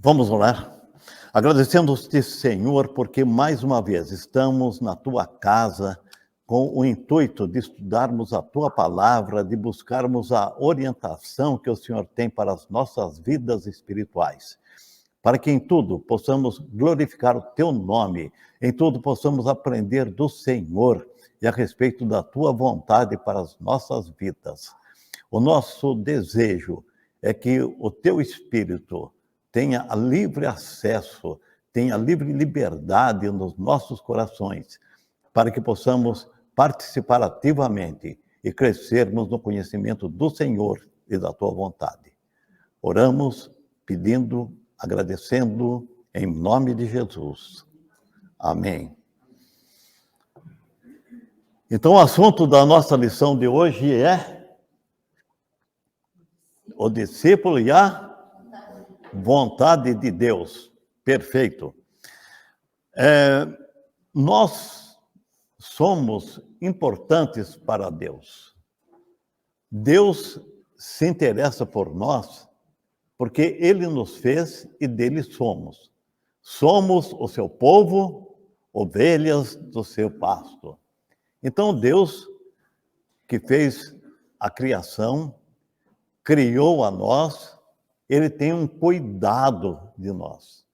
Vamos orar? Agradecemos-te, Senhor, porque mais uma vez estamos na tua casa com o intuito de estudarmos a tua palavra, de buscarmos a orientação que o Senhor tem para as nossas vidas espirituais. Para que em tudo possamos glorificar o teu nome, em tudo possamos aprender do Senhor e a respeito da tua vontade para as nossas vidas. O nosso desejo é que o teu Espírito tenha livre acesso, tenha livre liberdade nos nossos corações, para que possamos participar ativamente e crescermos no conhecimento do Senhor e da tua vontade. Oramos pedindo, agradecendo, em nome de Jesus. Amém. Então, o assunto da nossa lição de hoje é o discípulo e a vontade de Deus. Perfeito. Nós somos importantes para Deus. Deus se interessa por nós porque Ele nos fez e dele somos. Somos o seu povo, ovelhas do seu pasto. Então, Deus, que fez a criação, criou a nós, Ele tem um cuidado de nós.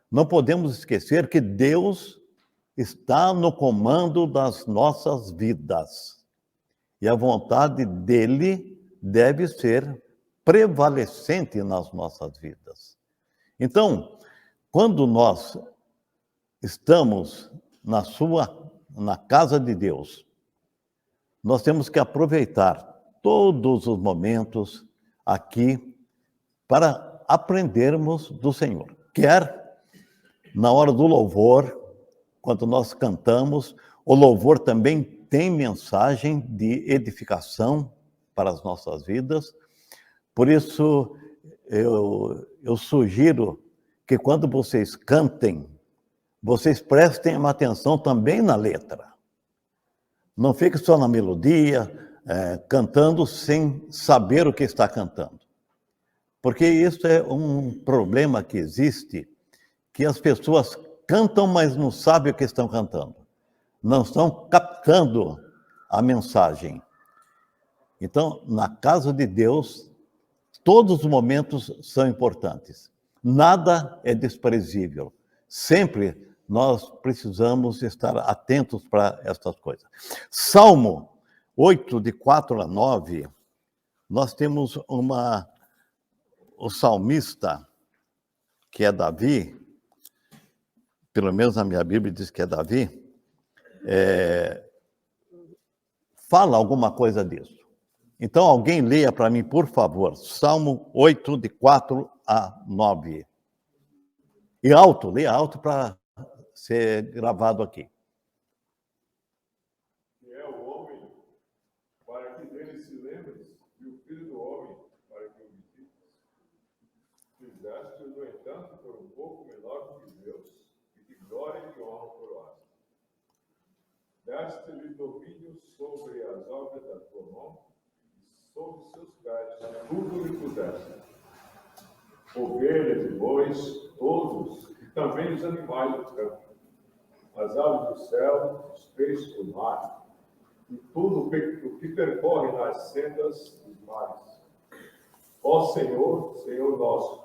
Não podemos esquecer que Deus está no comando das nossas vidas. E a vontade dele deve ser prevalecente nas nossas vidas. Então, quando nós estamos na casa de Deus, nós temos que aproveitar todos os momentos aqui para aprendermos do Senhor. Quer na hora do louvor, quando nós cantamos, o louvor também tem mensagem de edificação para as nossas vidas. Por isso, eu sugiro que quando vocês cantem, vocês prestem uma atenção também na letra. Não fique só na melodia, cantando sem saber o que está cantando. Porque isso é um problema que existe, que as pessoas cantam, mas não sabem o que estão cantando. Não estão captando a mensagem. Então, na casa de Deus, todos os momentos são importantes. Nada é desprezível. Sempre nós precisamos estar atentos para estas coisas. Salmo 8, de 4 a 9, nós temos o salmista, que é Davi, pelo menos na minha Bíblia diz que é Davi, fala alguma coisa disso. Então, alguém leia para mim, por favor, Salmo 8, de 4 a 9. E alto, leia alto para ser gravado aqui. Que é o homem, para que dele se lembres, e o filho do homem, para que o visites. Fizeste-o, no entanto, por um pouco menor do que Deus, e de glória e de honra coroaste. Deste-lhe domínio sobre as obras da tua mão, e sobre seus pés tudo lhe puseste. Ovelhas e bois, todos, e também os animais do campo, as aves do céu, os peixes do mar, e tudo o que percorre nas sendas dos mares. Ó Senhor, Senhor nosso,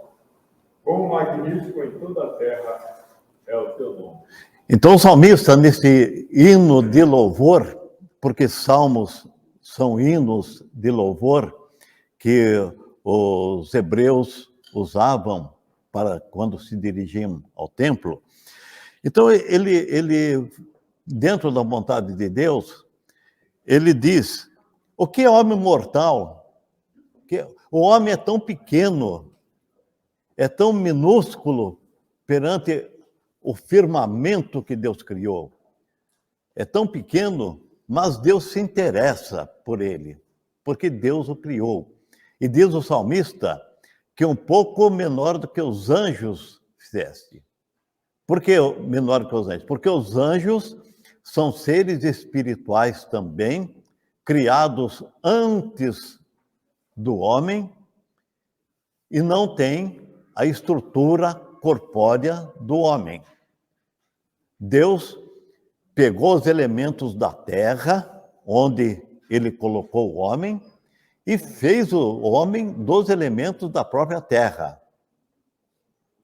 quão magnífico em toda a terra é o teu nome. Então, o salmista, nesse hino de louvor, porque salmos são hinos de louvor que os hebreus usavam para quando se dirigiam ao templo. Então, ele dentro da vontade de Deus, ele diz: o que é homem mortal? O homem é tão pequeno, é tão minúsculo perante o firmamento que Deus criou. É tão pequeno, mas Deus se interessa por ele, porque Deus o criou. E diz o salmista que um pouco menor do que os anjos fizeste. Por que menor que os anjos? Porque os anjos são seres espirituais também, criados antes do homem, e não têm a estrutura corpórea do homem. Deus pegou os elementos da terra, onde ele colocou o homem, e fez o homem dos elementos da própria terra.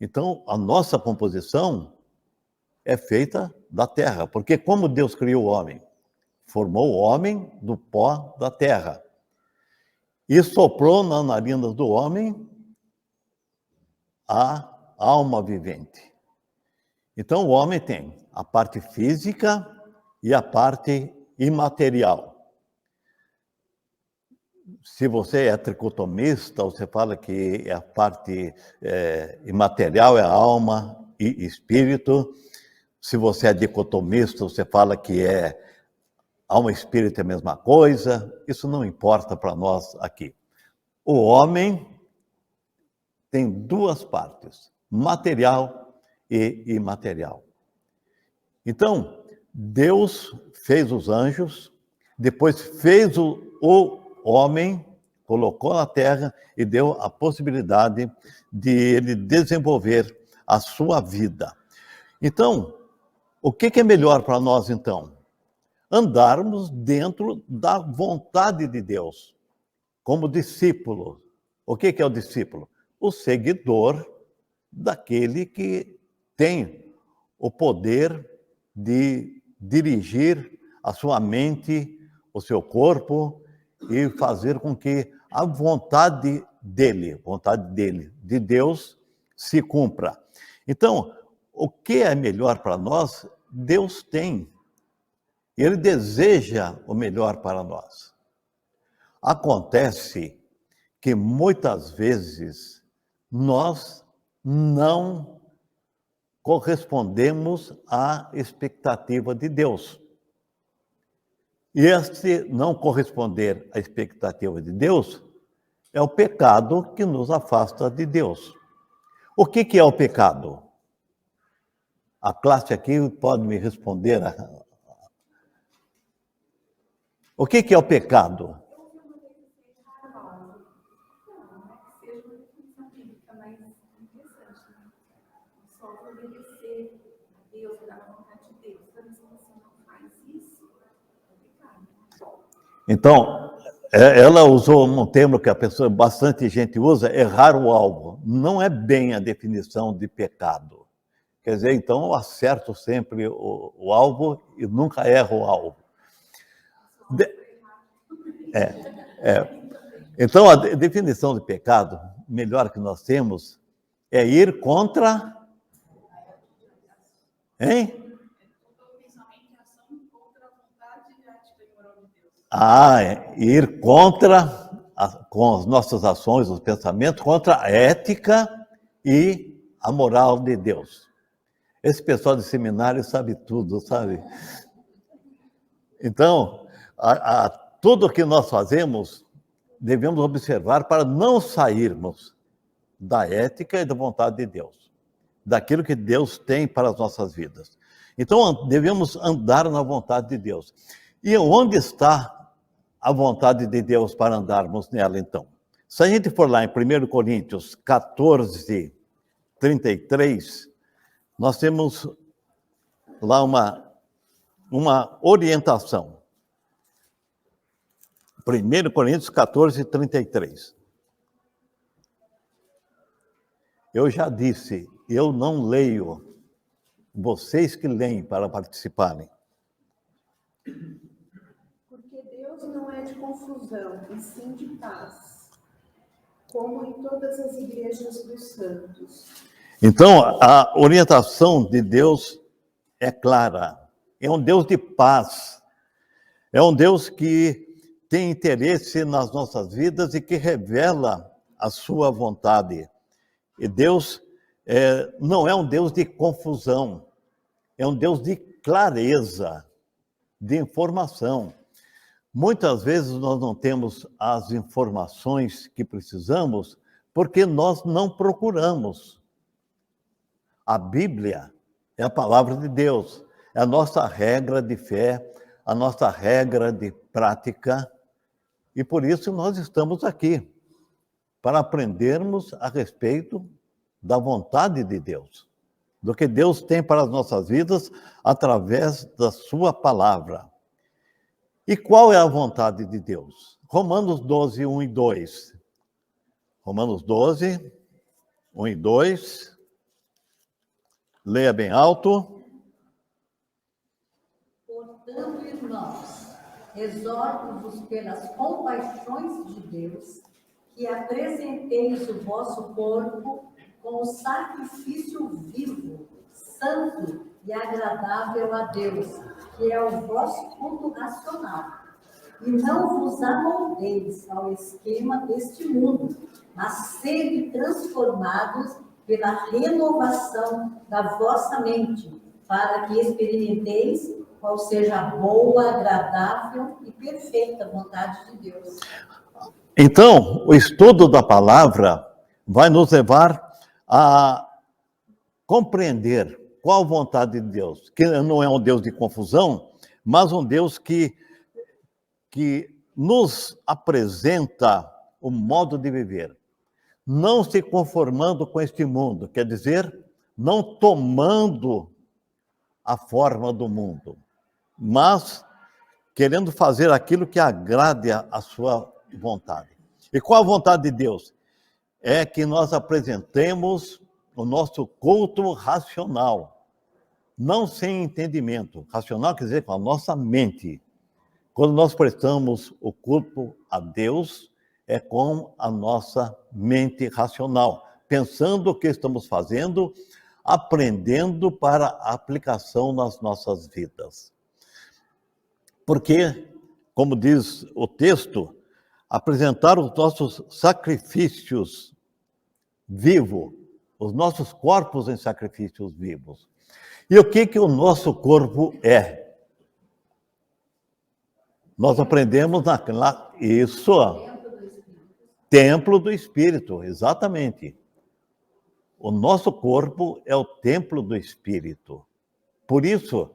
Então, a nossa composição é feita da terra, porque como Deus criou o homem? Formou o homem do pó da terra e soprou nas narinas do homem a alma vivente. Então, o homem tem a parte física e a parte imaterial. Se você é tricotomista, você fala que a parte imaterial é a alma e espírito. Se você é dicotomista, você fala que alma e espírito é a mesma coisa. Isso não importa para nós aqui. O homem tem duas partes, material e imaterial. Então, Deus fez os anjos, depois fez o homem, colocou na terra e deu a possibilidade de ele desenvolver a sua vida. Então, o que é melhor para nós, então? Andarmos dentro da vontade de Deus, como discípulo. O que é o discípulo? O seguidor daquele que tem o poder de dirigir a sua mente, o seu corpo e fazer com que a vontade dele, de Deus, se cumpra. Então, o que é melhor para nós, Deus tem. Ele deseja o melhor para nós. Acontece que muitas vezes nós não correspondemos à expectativa de Deus. E este não corresponder à expectativa de Deus é o pecado que nos afasta de Deus. O que é o pecado? A classe aqui pode me responder. O que é o pecado? Então, ela usou um termo que bastante gente usa, errar o alvo. Não é bem a definição de pecado. Quer dizer, então eu acerto sempre o alvo e nunca erro o alvo. Então, a definição de pecado, melhor que nós temos, é ir contra... Hein? Ir contra, com as nossas ações, os pensamentos, contra a ética e a moral de Deus. Esse pessoal de seminário sabe tudo, sabe? Então, tudo que nós fazemos, devemos observar para não sairmos da ética e da vontade de Deus, daquilo que Deus tem para as nossas vidas. Então, devemos andar na vontade de Deus. E onde está a vontade de Deus para andarmos nela, então? Se a gente for lá em 1 Coríntios 14, 33, nós temos lá uma orientação. 1 Coríntios 14, 33. Eu já disse, eu não leio, vocês que leem para participarem. Porque Deus não é de confusão, e sim de paz, como em todas as igrejas dos santos. Então, a orientação de Deus é clara. É um Deus de paz. É um Deus que tem interesse nas nossas vidas e que revela a sua vontade. E Deus não é um Deus de confusão, é um Deus de clareza, de informação. Muitas vezes nós não temos as informações que precisamos porque nós não procuramos. A Bíblia é a palavra de Deus, é a nossa regra de fé, a nossa regra de prática, e por isso nós estamos aqui, para aprendermos a respeito da vontade de Deus, do que Deus tem para as nossas vidas através da sua palavra. E qual é a vontade de Deus? Romanos 12, 1 e 2. Romanos 12, 1 e 2. Leia bem alto. Portanto, irmãos, exorto-vos pelas compaixões de Deus, que apresenteis o vosso corpo como sacrifício vivo, santo e agradável a Deus, que é o vosso culto racional. E não vos amoldeis ao esquema deste mundo, mas sede transformados pela renovação da vossa mente, para que experimenteis qual seja a boa, agradável e perfeita vontade de Deus. Então, o estudo da palavra vai nos levar a compreender qual a vontade de Deus, que não é um Deus de confusão, mas um Deus que nos apresenta o modo de viver, não se conformando com este mundo, quer dizer, não tomando a forma do mundo, mas querendo fazer aquilo que agrade a sua vontade. E qual a vontade de Deus? É que nós apresentemos o nosso culto racional, não sem entendimento. Racional quer dizer com a nossa mente. Quando nós prestamos o culto a Deus, é com a nossa mente racional, pensando o que estamos fazendo, aprendendo para a aplicação nas nossas vidas. Porque, como diz o texto, apresentar os nossos sacrifícios vivos, os nossos corpos em sacrifícios vivos. E o que o nosso corpo é? Nós aprendemos isso, templo do Espírito, exatamente. O nosso corpo é o templo do Espírito. Por isso,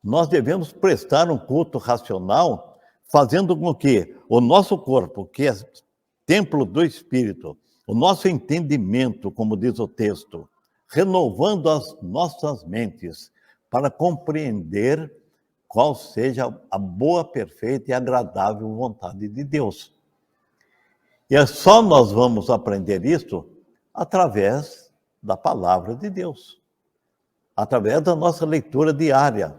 nós devemos prestar um culto racional, fazendo com que o nosso corpo, que é templo do Espírito, o nosso entendimento, como diz o texto, renovando as nossas mentes para compreender qual seja a boa, perfeita e agradável vontade de Deus. E é só nós vamos aprender isso através da palavra de Deus, através da nossa leitura diária,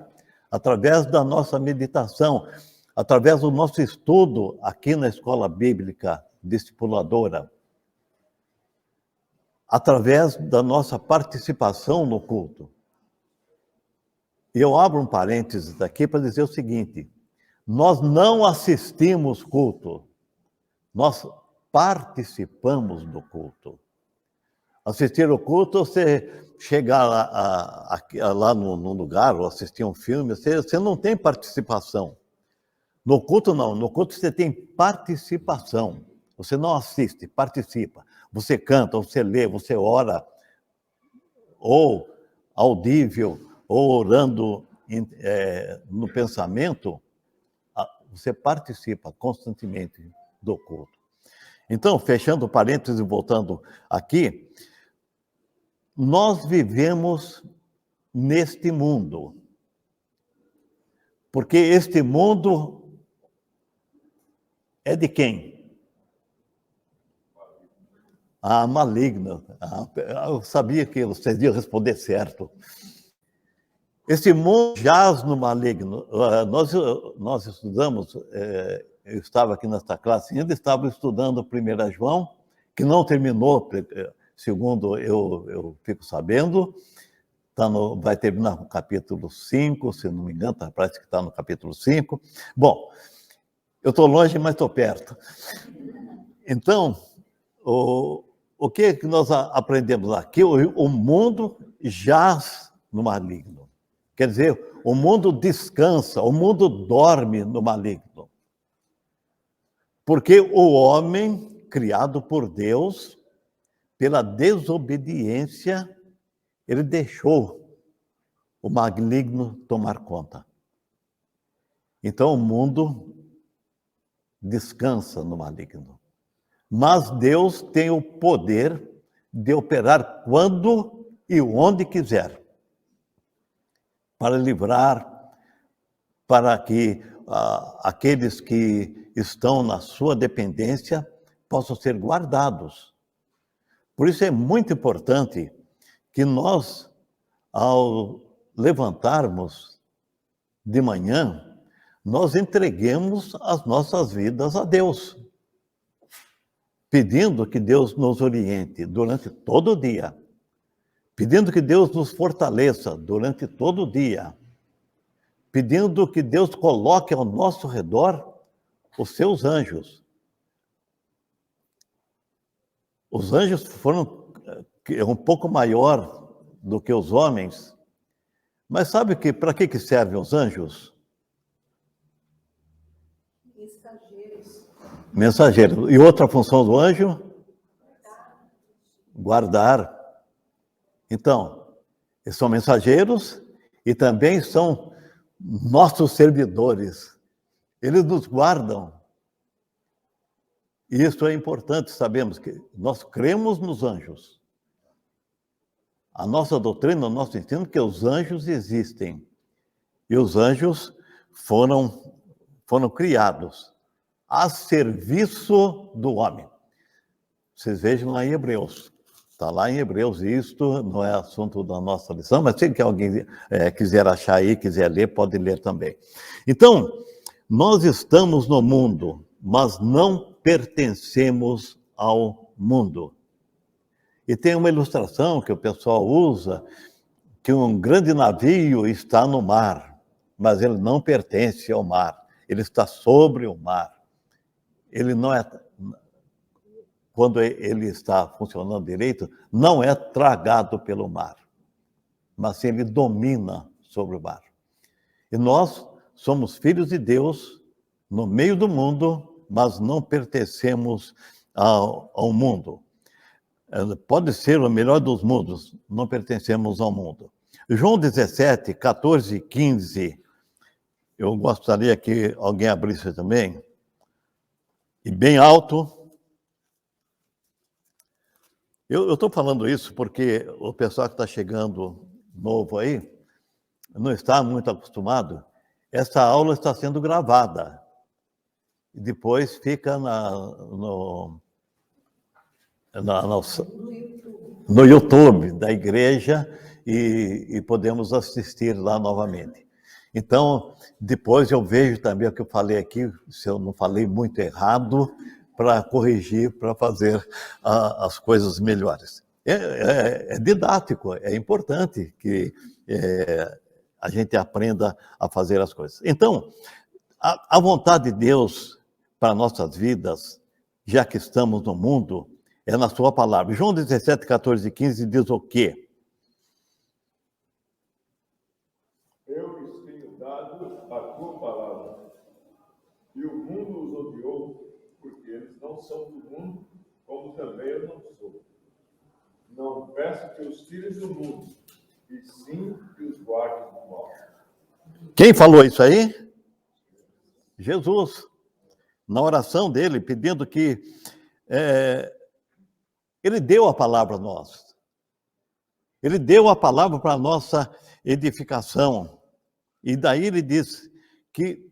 através da nossa meditação, através do nosso estudo aqui na Escola Bíblica Discipuladora, através da nossa participação no culto. E eu abro um parênteses aqui para dizer o seguinte: nós não assistimos culto, nós participamos do culto. Assistir o culto, você chegar lá no lugar ou assistir um filme, você não tem participação. No culto, não. No culto, você tem participação. Você não assiste, participa. Você canta, você lê, você ora, ou audível, ou orando no pensamento, você participa constantemente do culto. Então, fechando parênteses e voltando aqui, nós vivemos neste mundo, porque este mundo é de quem? Maligno. Eu sabia que vocês iam responder certo. Esse mundo jaz no maligno. Nós estudamos, eu estava aqui nesta classe, ainda estava estudando 1 João, que não terminou, segundo eu fico sabendo, vai terminar no capítulo 5, se não me engano, parece que está no capítulo 5. Bom, eu estou longe, mas estou perto. Então, o que nós aprendemos aqui? O mundo jaz no maligno. Quer dizer, o mundo descansa, o mundo dorme no maligno. Porque o homem, criado por Deus, pela desobediência, ele deixou o maligno tomar conta. Então o mundo descansa no maligno. Mas Deus tem o poder de operar quando e onde quiser, para livrar, para que aqueles que estão na sua dependência possam ser guardados. Por isso é muito importante que nós, ao levantarmos de manhã, nós entreguemos as nossas vidas a Deus, pedindo que Deus nos oriente durante todo o dia, pedindo que Deus nos fortaleça durante todo o dia, pedindo que Deus coloque ao nosso redor os seus anjos. Os anjos foram um pouco maior do que os homens, mas sabe para que servem os anjos? Mensageiros. E outra função do anjo? Guardar. Então, eles são mensageiros e também são nossos servidores. Eles nos guardam. E isso é importante, sabemos que nós cremos nos anjos. A nossa doutrina, o nosso ensino, que os anjos existem. E os anjos foram criados a serviço do homem. Vocês vejam lá em Hebreus. Está lá em Hebreus, e isto não é assunto da nossa lição, mas se alguém quiser achar aí, quiser ler, pode ler também. Então, nós estamos no mundo, mas não pertencemos ao mundo. E tem uma ilustração que o pessoal usa, que um grande navio está no mar, mas ele não pertence ao mar, ele está sobre o mar. Ele não é, quando ele está funcionando direito, não é tragado pelo mar, mas ele domina sobre o mar. E nós somos filhos de Deus no meio do mundo, mas não pertencemos ao mundo. Pode ser o melhor dos mundos, não pertencemos ao mundo. João 17, 14 e 15, eu gostaria que alguém abrisse também, e bem alto. Eu estou falando isso porque o pessoal que está chegando novo aí não está muito acostumado. Essa aula está sendo gravada e depois fica no YouTube da igreja e podemos assistir lá novamente. Então, depois eu vejo também o que eu falei aqui, se eu não falei muito errado, para corrigir, para fazer as coisas melhores. É didático, é importante que a gente aprenda a fazer as coisas. Então, a vontade de Deus para nossas vidas, já que estamos no mundo, é na sua palavra. João 17, 14 e 15 diz o quê? Eu lhes tenho dado a tua palavra, e o mundo os odiou, porque eles não são do mundo, como também eu não sou. Não peço que os tires do mundo, e sim que os guardes do mal. Quem falou isso aí? Jesus. Na oração dele, pedindo que ele deu a palavra a nós. Ele deu a palavra para a nossa edificação. E daí ele diz que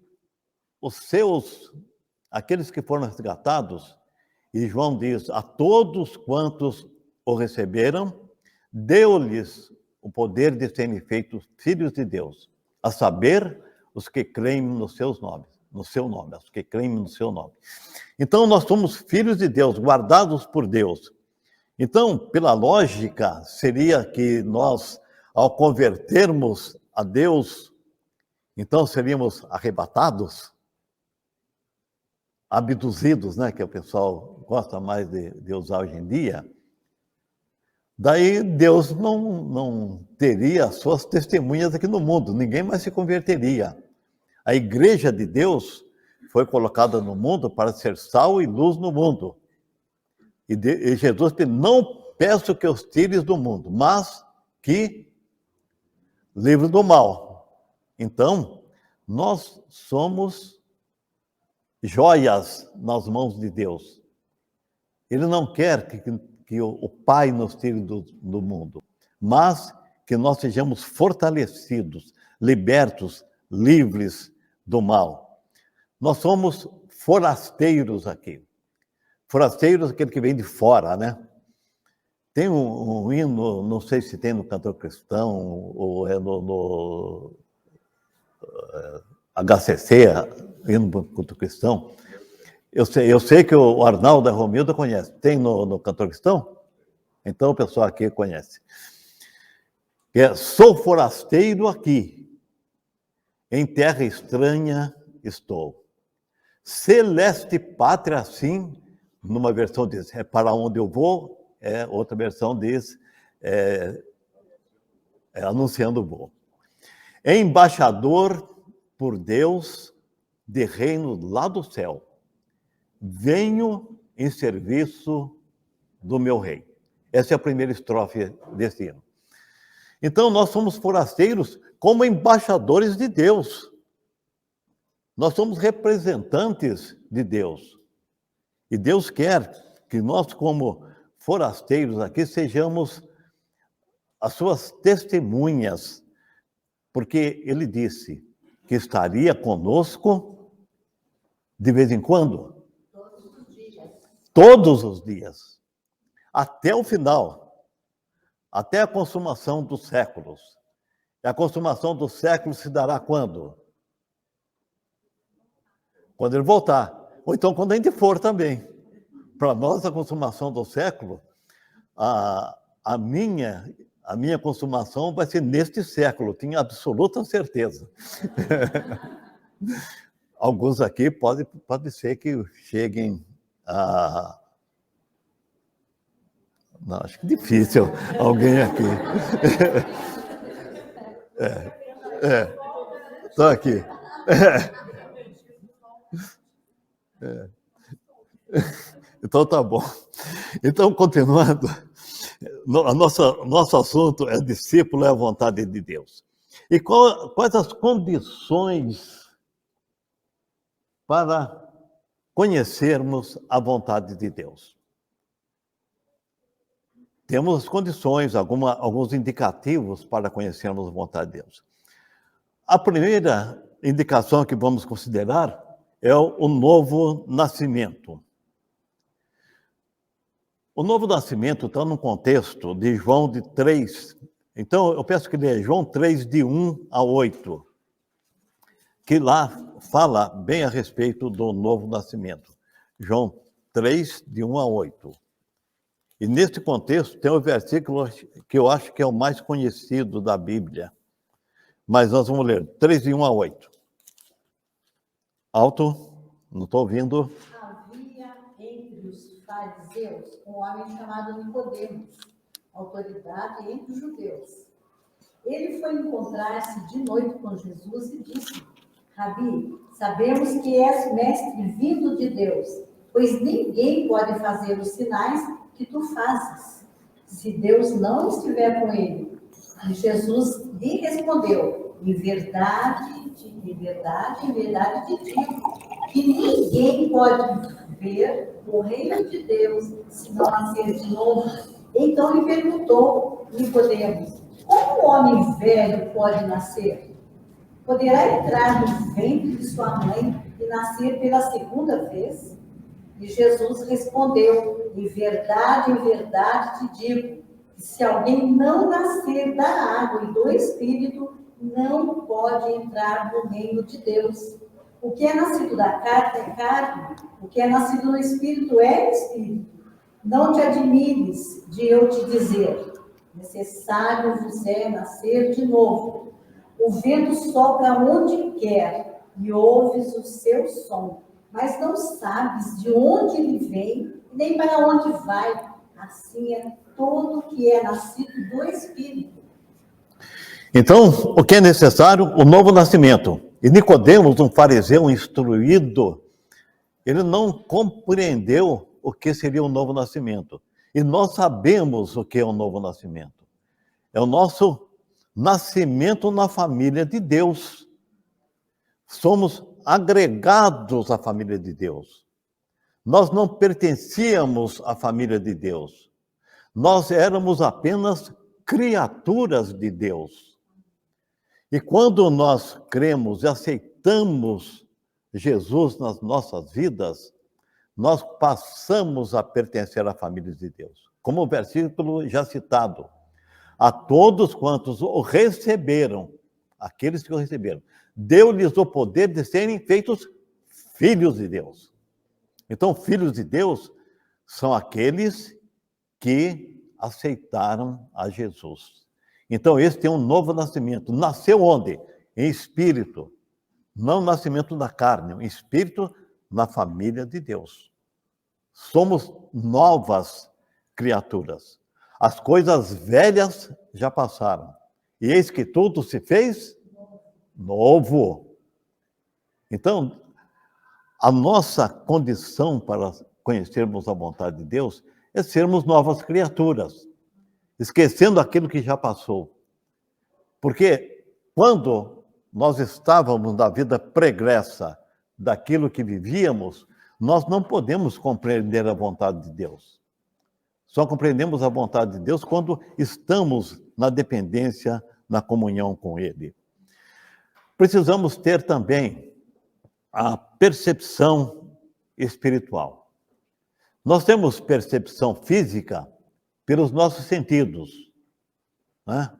aqueles que foram resgatados, e João diz, a todos quantos o receberam, deu-lhes o poder de serem feitos filhos de Deus, a saber, os que creem nos seus nomes, no seu nome, os que creem no seu nome. Então, nós somos filhos de Deus, guardados por Deus. Então, pela lógica, seria que nós, ao convertermos a Deus, então seríamos arrebatados, abduzidos, né, que o pessoal gosta mais de usar hoje em dia. Daí Deus não teria suas testemunhas aqui no mundo, ninguém mais se converteria. A igreja de Deus foi colocada no mundo para ser sal e luz no mundo. E Jesus disse, não peço que os tires do mundo, mas que livre do mal. Então, nós somos joias nas mãos de Deus. Ele não quer que o Pai nos tire do mundo, mas que nós sejamos fortalecidos, libertos, livres do mal. Nós somos forasteiros aqui. Forasteiros, aquele que vem de fora, né? Tem um hino, não sei se tem no Cantor Cristão, ou é no HCC, hino do Cantor Cristão. Eu sei que o Arnaldo e a Romilda conhecem. Tem no Cantor Cristão? Então o pessoal aqui conhece. Sou forasteiro aqui, em terra estranha estou. Celeste pátria, assim, numa versão diz, é para onde eu vou, outra versão diz, anunciando o voo. Embaixador por Deus de reino lá do céu, venho em serviço do meu rei. Essa é a primeira estrofe desse hino. Então, nós somos forasteiros como embaixadores de Deus. Nós somos representantes de Deus. E Deus quer que nós, como forasteiros aqui, sejamos as suas testemunhas, porque Ele disse que estaria conosco de vez em quando. Todos os dias. Todos os dias. Até o final. Até a consumação dos séculos. E a consumação dos séculos se dará quando? Quando Ele voltar. Ou então quando a gente for também. Para nós, a consumação do século, a minha consumação vai ser neste século, tenho absoluta certeza. Alguns aqui pode ser que cheguem a... Não, acho que difícil alguém aqui. Estou aqui. Então tá bom. Então, continuando, nosso assunto é discípulo é a vontade de Deus. E quais as condições para conhecermos a vontade de Deus? Temos as condições, alguns indicativos para conhecermos a vontade de Deus. A primeira indicação que vamos considerar é o novo nascimento. O novo nascimento está no contexto de João de 3. Então, eu peço que leia João 3, de 1 a 8, que lá fala bem a respeito do novo nascimento. João 3, de 1 a 8. E neste contexto tem um versículo que eu acho que é o mais conhecido da Bíblia. Mas nós vamos ler 3, de 1 a 8. Alto, não estou ouvindo. Havia entre os fariseus um homem chamado Nicodemos, autoridade entre os judeus. Ele foi encontrar-se de noite com Jesus e disse: Rabi, sabemos que és mestre vindo de Deus, pois ninguém pode fazer os sinais que tu fazes, se Deus não estiver com ele. E Jesus lhe respondeu: em verdade te digo, que ninguém pode ver o reino de Deus se não nascer de novo. Então lhe perguntou Nicodemos: como um homem velho pode nascer? Poderá entrar no ventre de sua mãe e nascer pela segunda vez? E Jesus respondeu: em verdade te digo, que se alguém não nascer da água e do Espírito, não pode entrar no reino de Deus. O que é nascido da carne é carne, o que é nascido do Espírito é Espírito. Não te admires de eu te dizer: necessário vos é nascer de novo. O vento sopra onde quer e ouves o seu som, mas não sabes de onde ele vem, nem para onde vai. Assim é todo que é nascido do Espírito. Então, o que é necessário? O novo nascimento. E Nicodemos, um fariseu instruído, ele não compreendeu o que seria o novo nascimento. E nós sabemos o que é o novo nascimento. É o nosso nascimento na família de Deus. Somos agregados à família de Deus. Nós não pertencíamos à família de Deus. nós éramos apenas criaturas de Deus. E quando nós cremos e aceitamos Jesus nas nossas vidas, nós passamos a pertencer à família de Deus. Como o versículo já citado, a todos quantos o receberam, aqueles que o receberam, deu-lhes o poder de serem feitos filhos de Deus. Então, filhos de Deus são aqueles que aceitaram a Jesus. Então, esse tem um novo nascimento. Nasceu onde? Em espírito. Não nascimento da carne, em espírito, na família de Deus. Somos novas criaturas. As coisas velhas já passaram. E eis que tudo se fez novo. Então, a nossa condição para conhecermos a vontade de Deus é sermos novas criaturas, esquecendo aquilo que já passou. Porque quando nós estávamos na vida pregressa daquilo que vivíamos, nós não podemos compreender a vontade de Deus. Só compreendemos a vontade de Deus quando estamos na dependência, na comunhão com Ele. Precisamos ter também a percepção espiritual. Nós temos percepção física pelos nossos sentidos, né?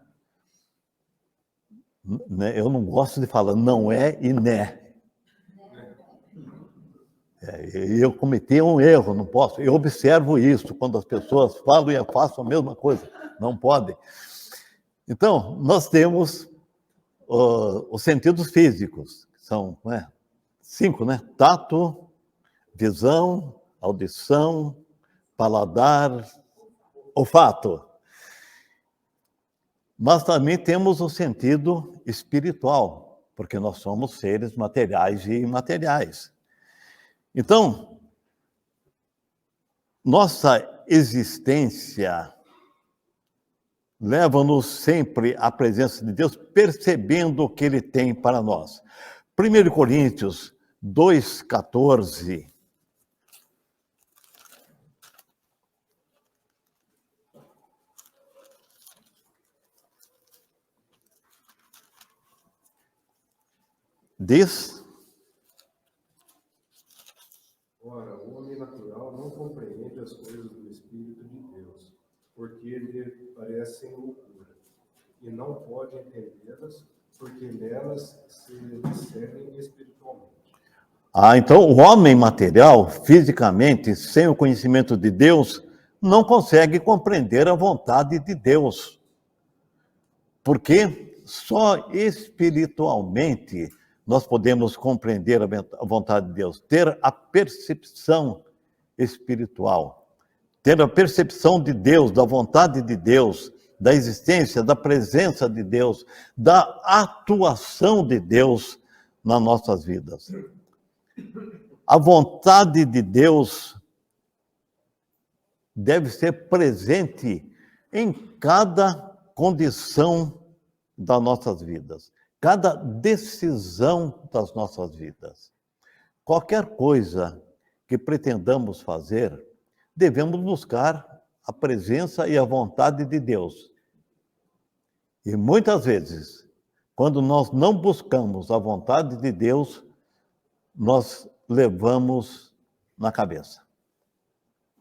Eu não gosto de falar não é e né. Eu cometi um erro, não posso. Eu observo isso quando as pessoas falam e eu faço a mesma coisa. Não podem. Então, nós temos os sentidos físicos, que são 5, né? Tato, visão, audição, paladar, olfato. Mas também temos o sentido espiritual, porque nós somos seres materiais e imateriais. Então, nossa existência leva-nos sempre à presença de Deus, percebendo o que Ele tem para nós. 1 Coríntios 2,14. Diz: ora, o homem natural não compreende as coisas do Espírito de Deus, porque lhe parecem loucura, e não pode entendê-las, porque nelas se discernem espiritualmente. Então o homem material, fisicamente, sem o conhecimento de Deus, não consegue compreender a vontade de Deus. Porque só espiritualmente nós podemos compreender a vontade de Deus, ter a percepção espiritual, ter a percepção de Deus, da vontade de Deus, da existência, da presença de Deus, da atuação de Deus nas nossas vidas. A vontade de Deus deve ser presente em cada condição das nossas vidas. Cada decisão das nossas vidas. Qualquer coisa que pretendamos fazer, devemos buscar a presença e a vontade de Deus. E muitas vezes, quando nós não buscamos a vontade de Deus, nós levamos na cabeça.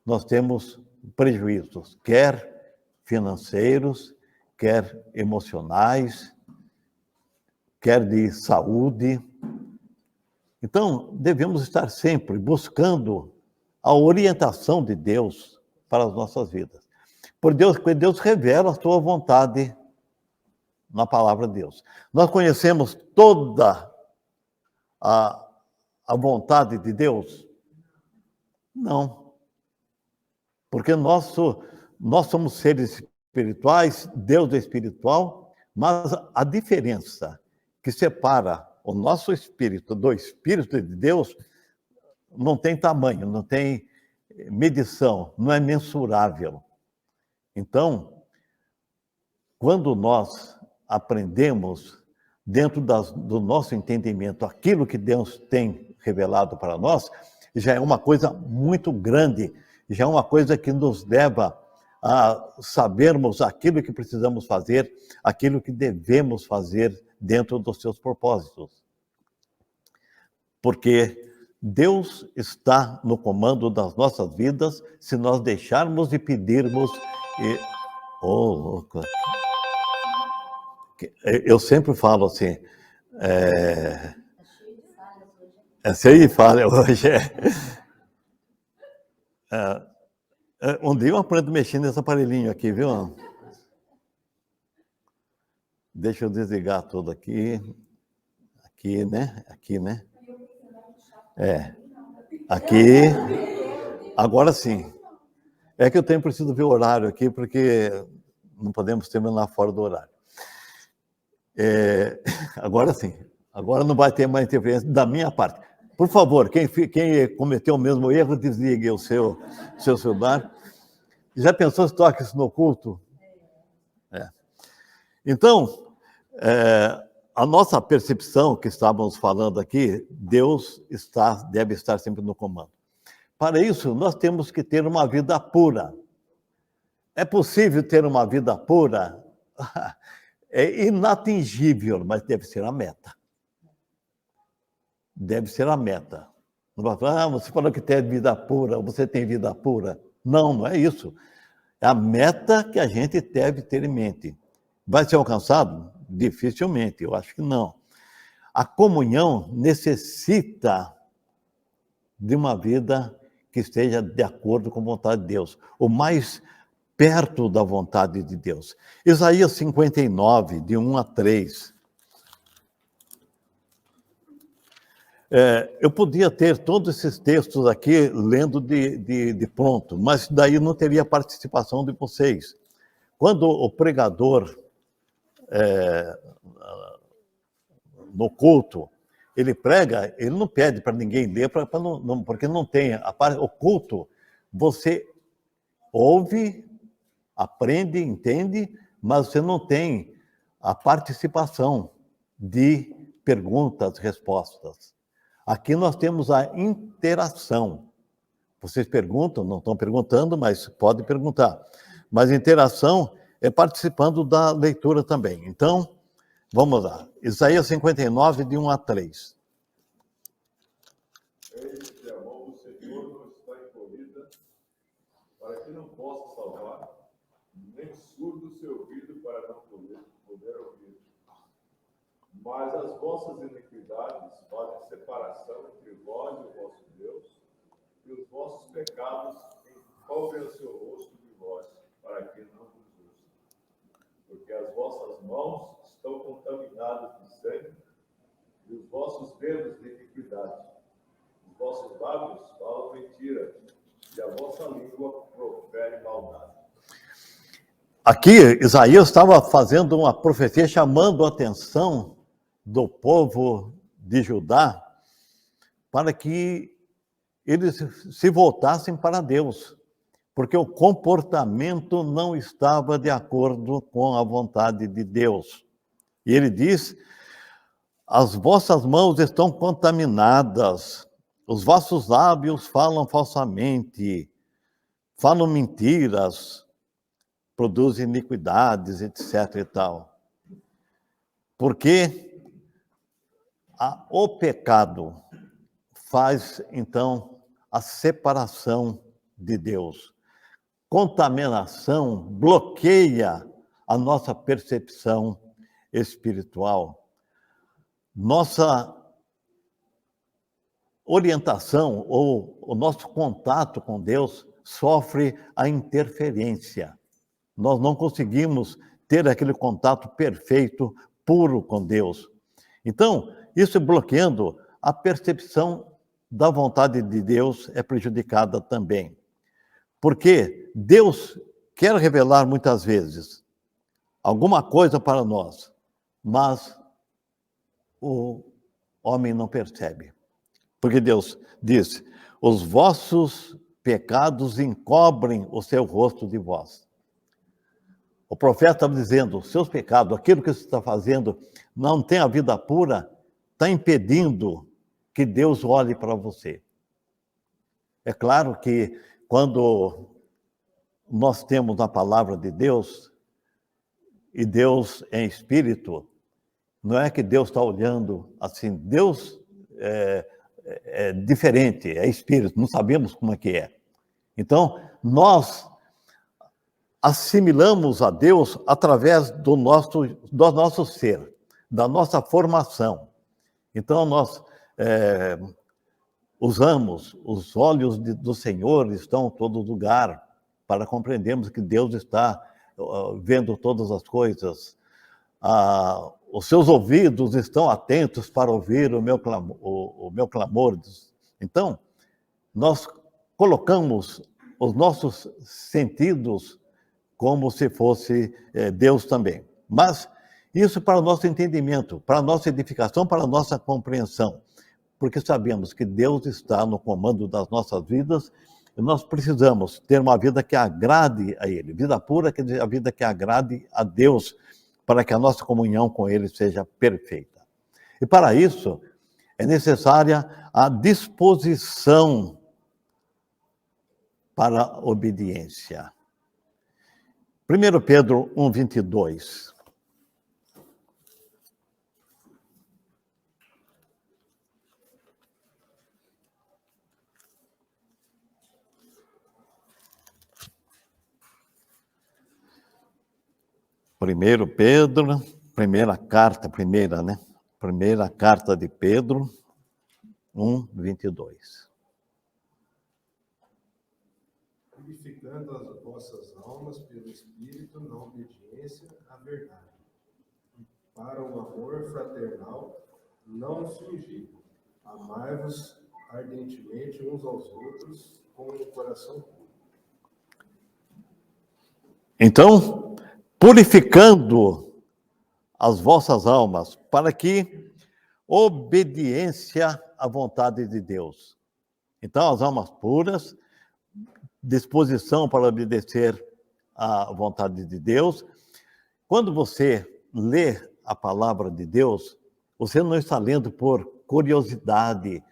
Nós temos prejuízos, quer financeiros, quer emocionais, quer de saúde. Então, devemos estar sempre buscando a orientação de Deus para as nossas vidas. Porque Deus revela a sua vontade na palavra de Deus. Nós conhecemos toda a vontade de Deus? Não. Porque nós somos seres espirituais, Deus é espiritual, mas a diferença que separa o nosso espírito do Espírito de Deus não tem tamanho, não tem medição, não é mensurável. Então, quando nós aprendemos, dentro do nosso entendimento, aquilo que Deus tem revelado para nós, já é uma coisa muito grande, já é uma coisa que nos leva a sabermos aquilo que precisamos fazer, aquilo que devemos fazer dentro dos seus propósitos. Porque Deus está no comando das nossas vidas se nós deixarmos de pedirmos. Louco! Eu sempre falo assim, cheio de falha hoje. Um dia eu aprendo a mexer nesse aparelhinho aqui, viu? Deixa eu desligar tudo aqui. Aqui, né? Aqui, né? Aqui. Agora sim. É que eu preciso ver o horário aqui, porque não podemos terminar fora do horário. Agora sim. Agora não vai ter mais interferência da minha parte. Por favor, quem cometeu o mesmo erro, desligue o seu celular. Já pensou se toca isso no culto? Então, a nossa percepção que estávamos falando aqui, Deus deve estar sempre no comando. Para isso, nós temos que ter uma vida pura. É possível ter uma vida pura? É inatingível, mas deve ser a meta. Deve ser a meta. Não vai falar, você falou que tem vida pura, você tem vida pura. Não, não é isso. É a meta que a gente deve ter em mente. Vai ser alcançado? Dificilmente, eu acho que não. A comunhão necessita de uma vida que esteja de acordo com a vontade de Deus, o mais perto da vontade de Deus. Isaías 59, de 1 a 3. Eu podia ter todos esses textos aqui lendo de pronto, mas daí não teria participação de vocês. Quando o pregador, no culto, ele prega, ele não pede para ninguém ler, porque não tem. O culto, você ouve, aprende, entende, mas você não tem a participação de perguntas, respostas. Aqui nós temos a interação. Vocês perguntam, não estão perguntando, mas podem perguntar. Mas interação é participando da leitura também. Então, vamos lá. Isaías 59, de 1 a 3. Eis que a mão do Senhor não está encolhida, para que não possa salvar, nem surdo o seu ouvido para não poder ouvir. Mas as vossas iniquidades fazem separação entre vós e o vosso Deus, e os vossos pecados encobrem o seu rosto de vós, para que não vos use. Porque as vossas mãos estão contaminadas de sangue, e os vossos dedos de iniquidade. Os vossos lábios falam mentira, e a vossa língua profere maldade. Aqui, Isaías estava fazendo uma profecia chamando a atenção do povo de Judá para que eles se voltassem para Deus, porque o comportamento não estava de acordo com a vontade de Deus. E ele diz: as vossas mãos estão contaminadas, os vossos lábios falam falsamente, falam mentiras, produzem iniquidades, etc. e tal. Porque o pecado faz, então, a separação de Deus. Contaminação bloqueia a nossa percepção espiritual. Nossa orientação ou o nosso contato com Deus sofre a interferência. Nós não conseguimos ter aquele contato perfeito, puro com Deus. Então, isso bloqueando a percepção da vontade de Deus é prejudicada também. Porque Deus quer revelar muitas vezes alguma coisa para nós, mas o homem não percebe. Porque Deus diz: os vossos pecados encobrem o seu rosto de vós. O profeta estava dizendo: os seus pecados, aquilo que você está fazendo, não tem a vida pura, está impedindo que Deus olhe para você. É claro que quando nós temos a palavra de Deus, e Deus é espírito, não é que Deus está olhando assim, Deus é diferente, é espírito, não sabemos como é que é. Então, nós assimilamos a Deus através do nosso ser, da nossa formação. Então, nós usamos, os olhos do Senhor estão em todo lugar, para compreendermos que Deus está vendo todas as coisas. Os seus ouvidos estão atentos para ouvir o meu clamor. Então, nós colocamos os nossos sentidos como se fosse Deus também. Mas isso para o nosso entendimento, para a nossa edificação, para a nossa compreensão. Porque sabemos que Deus está no comando das nossas vidas e nós precisamos ter uma vida que agrade a Ele. Vida pura, quer dizer, a vida que agrade a Deus, para que a nossa comunhão com Ele seja perfeita. E para isso, é necessária a disposição para a obediência. 1 Pedro 1:22. Primeira carta de Pedro, 1:22. Purificando as vossas almas pelo Espírito na obediência à verdade, para um amor fraternal não fingido. Amai-vos ardentemente uns aos outros com o coração puro. Então, purificando as vossas almas, para que obediência à vontade de Deus. Então, as almas puras, disposição para obedecer à vontade de Deus. Quando você lê a palavra de Deus, você não está lendo por curiosidade,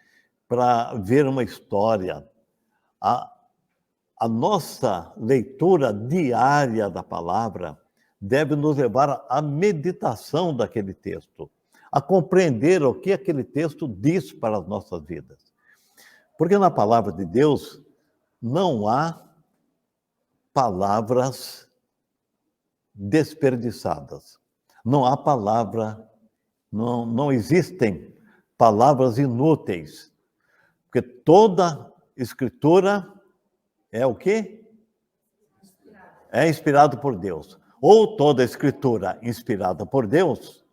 para ver uma história. A nossa leitura diária da palavra deve nos levar à meditação daquele texto, a compreender o que aquele texto diz para as nossas vidas. Porque na palavra de Deus não há palavras desperdiçadas. Não há não existem palavras inúteis. Porque toda escritura é o quê? É inspirado por Deus. Ou toda escritura inspirada por Deus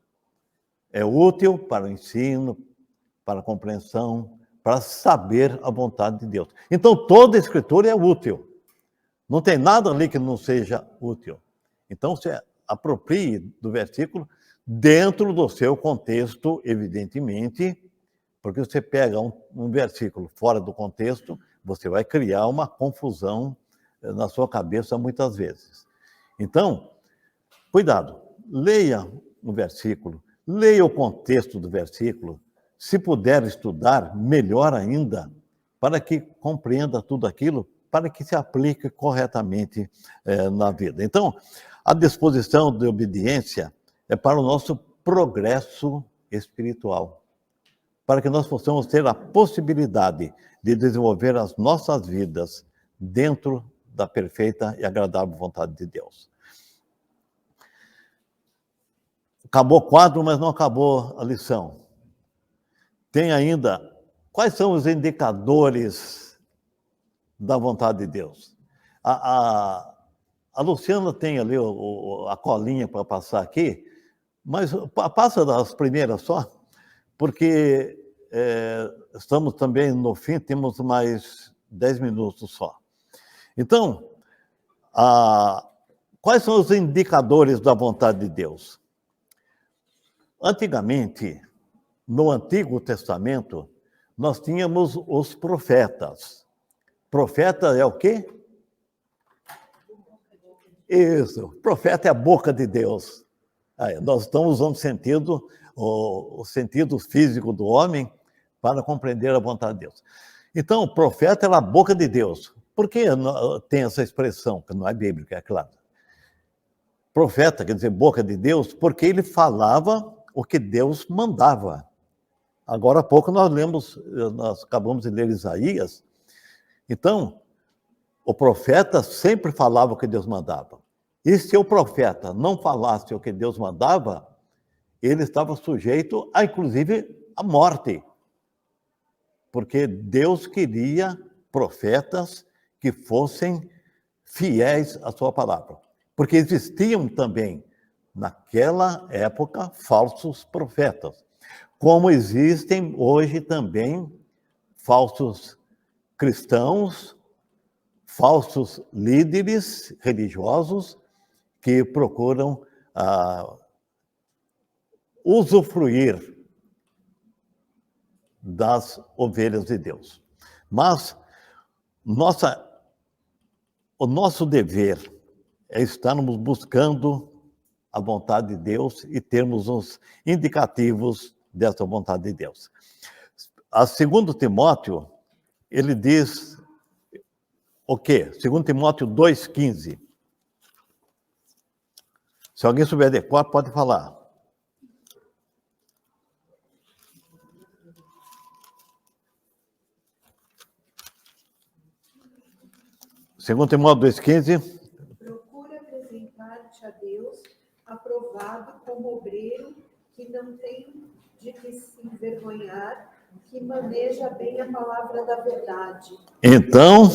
é útil para o ensino, para a compreensão, para saber a vontade de Deus. Então, toda escritura é útil. Não tem nada ali que não seja útil. Então, você aproprie do versículo dentro do seu contexto, evidentemente, porque você pega um versículo fora do contexto, você vai criar uma confusão na sua cabeça muitas vezes. Então, cuidado, leia o versículo, leia o contexto do versículo, se puder estudar, melhor ainda, para que compreenda tudo aquilo, para que se aplique corretamente na vida. Então, a disposição de obediência é para o nosso progresso espiritual, para que nós possamos ter a possibilidade de desenvolver as nossas vidas dentro da perfeita e agradável vontade de Deus. Acabou o quadro, mas não acabou a lição. Tem ainda, quais são os indicadores da vontade de Deus? A Luciana tem ali a colinha para passar aqui, mas passa das primeiras só, porque estamos também no fim, temos mais 10 minutos só. Então, quais são os indicadores da vontade de Deus? Antigamente, no Antigo Testamento, nós tínhamos os profetas. Profeta é o quê? Isso, profeta é a boca de Deus. Aí, nós estamos usando o sentido físico do homem para compreender a vontade de Deus. Então, o profeta era a boca de Deus. Por que tem essa expressão, que não é bíblica, é claro? Profeta, quer dizer, boca de Deus, porque ele falava o que Deus mandava. Agora há pouco nós acabamos de ler Isaías. Então, o profeta sempre falava o que Deus mandava. E se o profeta não falasse o que Deus mandava, ele estava sujeito, inclusive, à morte. Porque Deus queria profetas que fossem fiéis à sua palavra. Porque existiam também, naquela época, falsos profetas. Como existem hoje também falsos cristãos, falsos líderes religiosos que procuram usufruir das ovelhas de Deus. Mas o nosso dever é estarmos buscando a vontade de Deus e termos os indicativos dessa vontade de Deus. A 2 Timóteo, ele diz o quê? 2 Timóteo 2,15. Se alguém souber decor, pode falar. Segundo Timóteo 2,15. Procura apresentar-te a Deus aprovado como obreiro que não tem de que se envergonhar, que maneja bem a palavra da verdade. Então,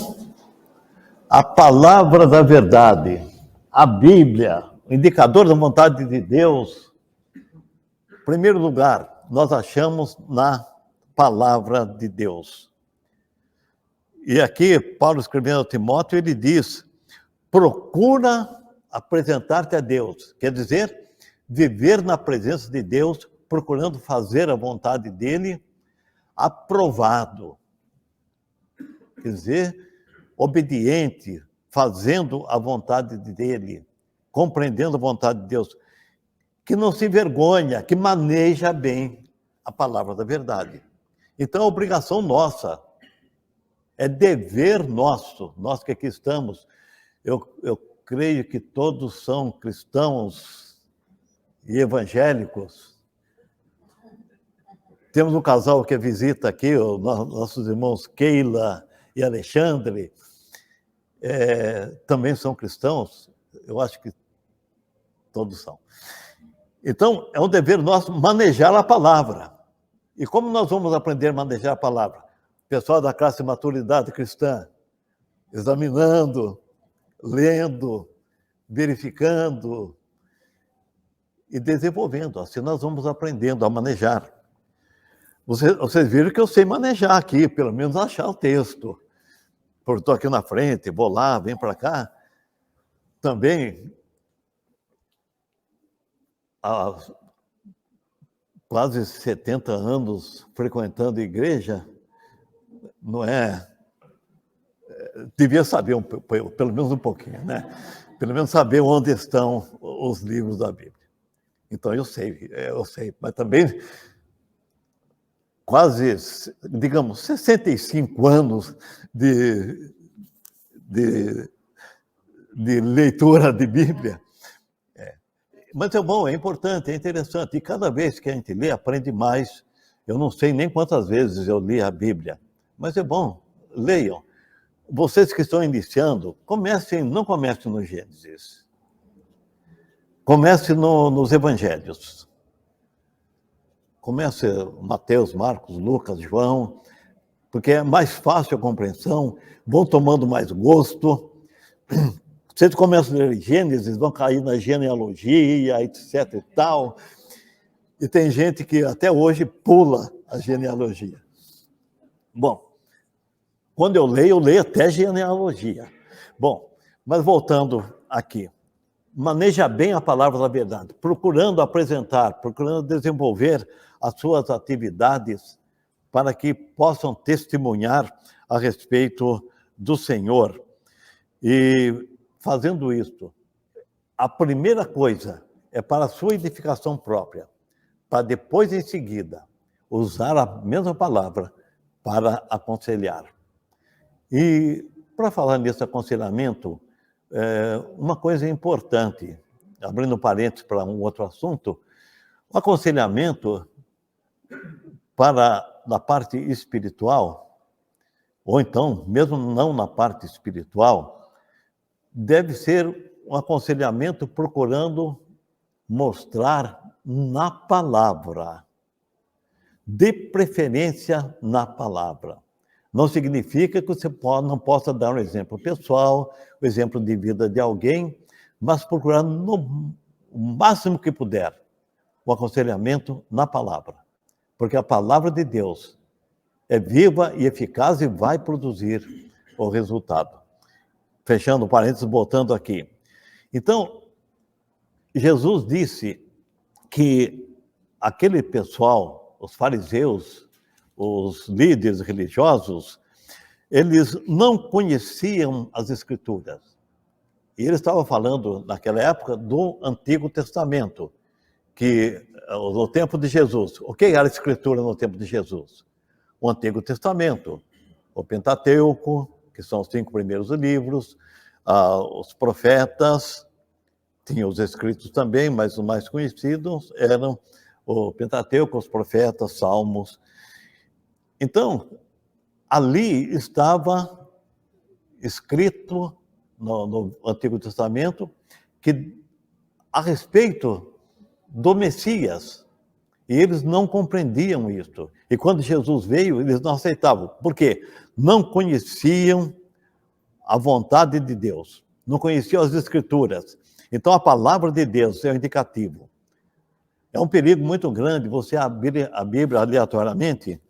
a palavra da verdade, a Bíblia, o indicador da vontade de Deus, em primeiro lugar, nós achamos na palavra de Deus. E aqui, Paulo escrevendo a Timóteo, ele diz, procura apresentar-te a Deus. Quer dizer, viver na presença de Deus, procurando fazer a vontade dele, aprovado. Quer dizer, obediente, fazendo a vontade dele, compreendendo a vontade de Deus, que não se envergonha, que maneja bem a palavra da verdade. Então, é obrigação nossa, é dever nosso, nós que aqui estamos. Eu creio que todos são cristãos e evangélicos. Temos um casal que visita aqui, nossos irmãos Keila e Alexandre, também são cristãos, eu acho que todos são. Então, é um dever nosso manejar a palavra. E como nós vamos aprender a manejar a palavra? Pessoal da classe de maturidade cristã, examinando, lendo, verificando e desenvolvendo. Assim nós vamos aprendendo a manejar. Vocês viram que eu sei manejar aqui, pelo menos achar o texto. Porque estou aqui na frente, vou lá, venho para cá. Também, há quase 70 anos frequentando a igreja, não é? Devia saber, pelo menos um pouquinho, né? Pelo menos saber onde estão os livros da Bíblia. Então, eu sei, mas também quase, digamos, 65 anos de leitura de Bíblia. Mas é bom, é importante, é interessante. E cada vez que a gente lê, aprende mais. Eu não sei nem quantas vezes eu li a Bíblia, mas é bom, leiam. Vocês que estão iniciando, não comecem no Gênesis. Comece nos Evangelhos. Comece Mateus, Marcos, Lucas, João, porque é mais fácil a compreensão, vão tomando mais gosto. Vocês começam a ler Gênesis, vão cair na genealogia, etc. e tal. E tem gente que até hoje pula a genealogia. Bom, quando eu leio até genealogia. Bom, mas voltando aqui. Maneja bem a palavra da verdade, procurando apresentar, procurando desenvolver as suas atividades para que possam testemunhar a respeito do Senhor. E fazendo isto, a primeira coisa é para a sua edificação própria, para depois, em seguida, usar a mesma palavra para aconselhar. E para falar nesse aconselhamento, uma coisa importante, abrindo parênteses para um outro assunto, o aconselhamento na parte espiritual, ou então, mesmo não na parte espiritual, deve ser um aconselhamento procurando mostrar na palavra, de preferência na palavra. Não significa que você não possa dar um exemplo pessoal, um exemplo de vida de alguém, mas procurar no máximo que puder o aconselhamento na palavra. Porque a palavra de Deus é viva e eficaz e vai produzir o resultado. Fechando o parênteses, botando aqui. Então, Jesus disse que aquele pessoal, os fariseus, os líderes religiosos, eles não conheciam as Escrituras. E ele estava falando, naquela época, do Antigo Testamento, que no tempo de Jesus. O que era a Escritura no tempo de Jesus? O Antigo Testamento, o Pentateuco, que são os 5 primeiros livros, os profetas, tinha os escritos também, mas os mais conhecidos eram o Pentateuco, os profetas, Salmos. Então, ali estava escrito no Antigo Testamento que a respeito do Messias, e eles não compreendiam isso. E quando Jesus veio, eles não aceitavam. Por quê? Não conheciam a vontade de Deus, não conheciam as Escrituras. Então, a palavra de Deus é um indicativo. É um perigo muito grande você abrir a Bíblia aleatoriamente.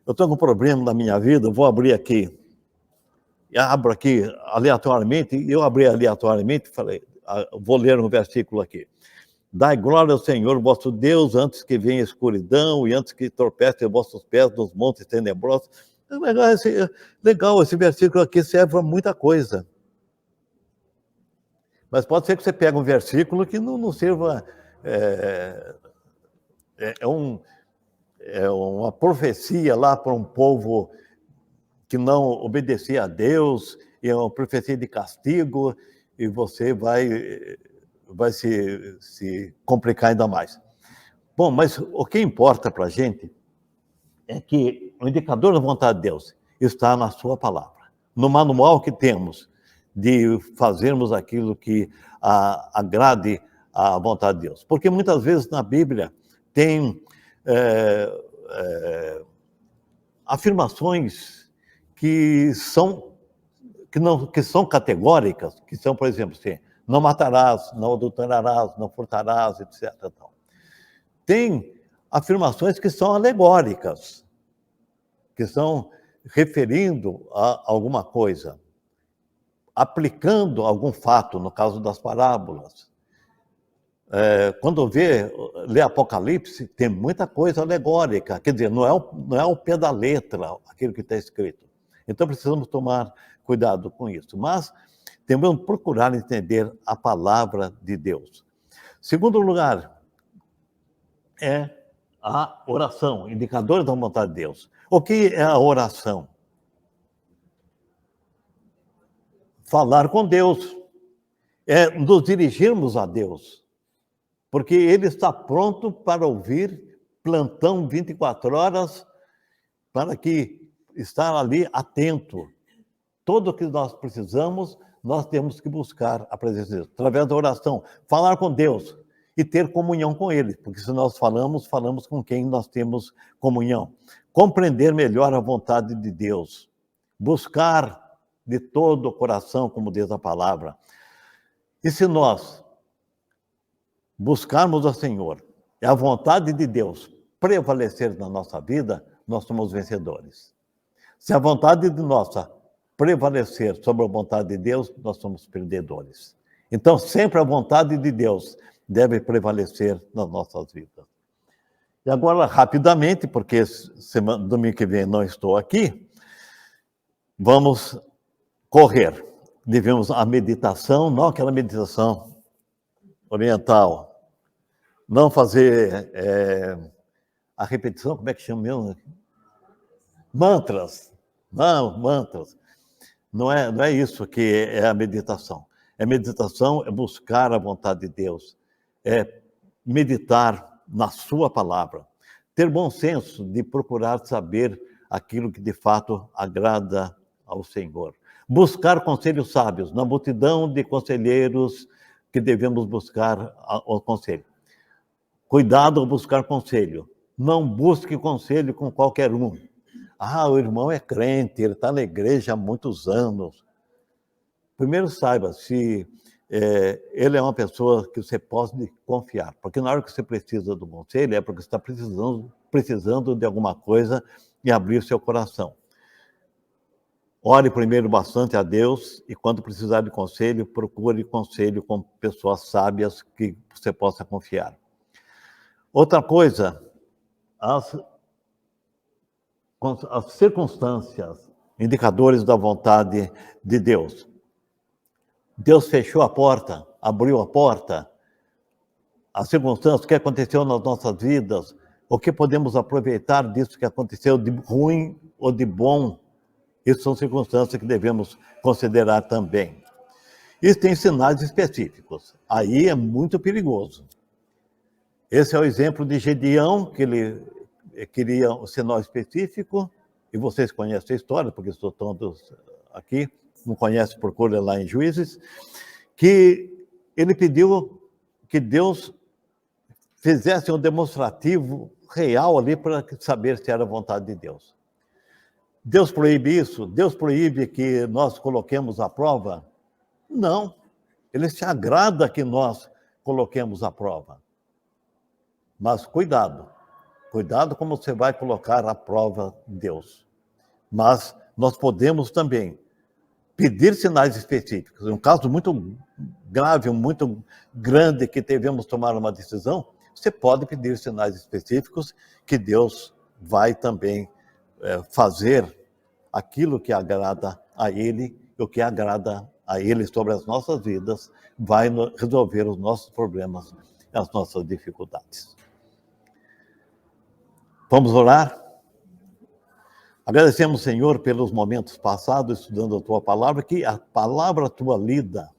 Eu estou com um problema na minha vida, vou abrir aqui. Abro aqui aleatoriamente, eu abri aleatoriamente, falei, vou ler um versículo aqui. Dai glória ao Senhor, vosso Deus, antes que venha a escuridão e antes que tropecem vossos pés nos montes tenebrosos. Legal, esse versículo aqui serve para muita coisa. Mas pode ser que você pegue um versículo que não sirva... É uma profecia lá para um povo que não obedecia a Deus, e é uma profecia de castigo, e você vai se complicar ainda mais. Bom, mas o que importa para a gente é que o indicador da vontade de Deus está na sua palavra, no manual que temos de fazermos aquilo que agrade à vontade de Deus. Porque muitas vezes na Bíblia tem afirmações que são categóricas, que são, por exemplo, assim, não matarás, não adulterarás, não furtarás, etc. Tem afirmações que são alegóricas, que estão referindo a alguma coisa, aplicando algum fato, no caso das parábolas. Quando lê Apocalipse, tem muita coisa alegórica, quer dizer, não é o pé da letra aquilo que está escrito. Então precisamos tomar cuidado com isso. Mas temos que procurar entender a palavra de Deus. Segundo lugar, é a oração, indicador da vontade de Deus. O que é a oração? Falar com Deus, nos dirigirmos a Deus, porque Ele está pronto para ouvir, plantão 24 horas, para que estar ali atento. Tudo o que nós precisamos, nós temos que buscar a presença de Deus, através da oração, falar com Deus e ter comunhão com Ele, porque se nós falamos com quem nós temos comunhão. Compreender melhor a vontade de Deus, buscar de todo o coração, como diz a palavra. E se nós buscarmos ao Senhor e a vontade de Deus prevalecer na nossa vida, nós somos vencedores. Se a vontade de nossa prevalecer sobre a vontade de Deus, nós somos perdedores. Então, sempre a vontade de Deus deve prevalecer nas nossas vidas. E agora, rapidamente, porque domingo que vem não estou aqui, vamos correr. Devemos a meditação, não aquela meditação oriental, não fazer a repetição, como é que chama mesmo? Mantras. Não, mantras. Não é isso que é a meditação. A meditação é buscar a vontade de Deus, é meditar na sua palavra, ter bom senso de procurar saber aquilo que de fato agrada ao Senhor. Buscar conselhos sábios, na multidão de conselheiros que devemos buscar o conselho. Cuidado ao buscar conselho. Não busque conselho com qualquer um. Ah, o irmão é crente, ele está na igreja há muitos anos. Primeiro saiba se ele é uma pessoa que você pode confiar, porque na hora que você precisa do conselho é porque você está precisando de alguma coisa e abrir seu coração. Ore primeiro bastante a Deus e quando precisar de conselho, procure conselho com pessoas sábias que você possa confiar. Outra coisa, as circunstâncias, indicadores da vontade de Deus. Deus fechou a porta, abriu a porta, as circunstâncias, o que aconteceu nas nossas vidas, o que podemos aproveitar disso que aconteceu de ruim ou de bom, isso são circunstâncias que devemos considerar também. Isso tem sinais específicos, aí é muito perigoso. Esse é o exemplo de Gedeão, que ele queria um sinal específico, e vocês conhecem a história, porque estou todos aqui, não conhecem, procura lá em Juízes, que ele pediu que Deus fizesse um demonstrativo real ali para saber se era a vontade de Deus. Deus proíbe isso? Deus proíbe que nós coloquemos à prova? Não. Ele se agrada que nós coloquemos à prova. Mas cuidado como você vai colocar à prova Deus. Mas nós podemos também pedir sinais específicos. Um caso muito grave, muito grande, que devemos tomar uma decisão, você pode pedir sinais específicos que Deus vai também fazer aquilo que agrada a Ele, e o que agrada a Ele sobre as nossas vidas, vai resolver os nossos problemas, as nossas dificuldades. Vamos orar? Agradecemos, Senhor, pelos momentos passados, estudando a Tua Palavra, que a Palavra Tua lida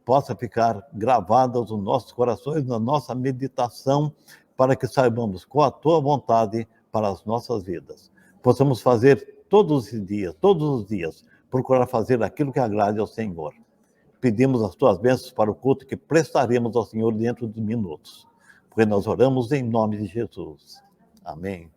possa ficar gravada nos nossos corações, na nossa meditação, para que saibamos qual a Tua vontade para as nossas vidas. Possamos fazer todos os dias, procurar fazer aquilo que agrade ao Senhor. Pedimos as Tuas bênçãos para o culto que prestaremos ao Senhor dentro de minutos, porque nós oramos em nome de Jesus. Amém.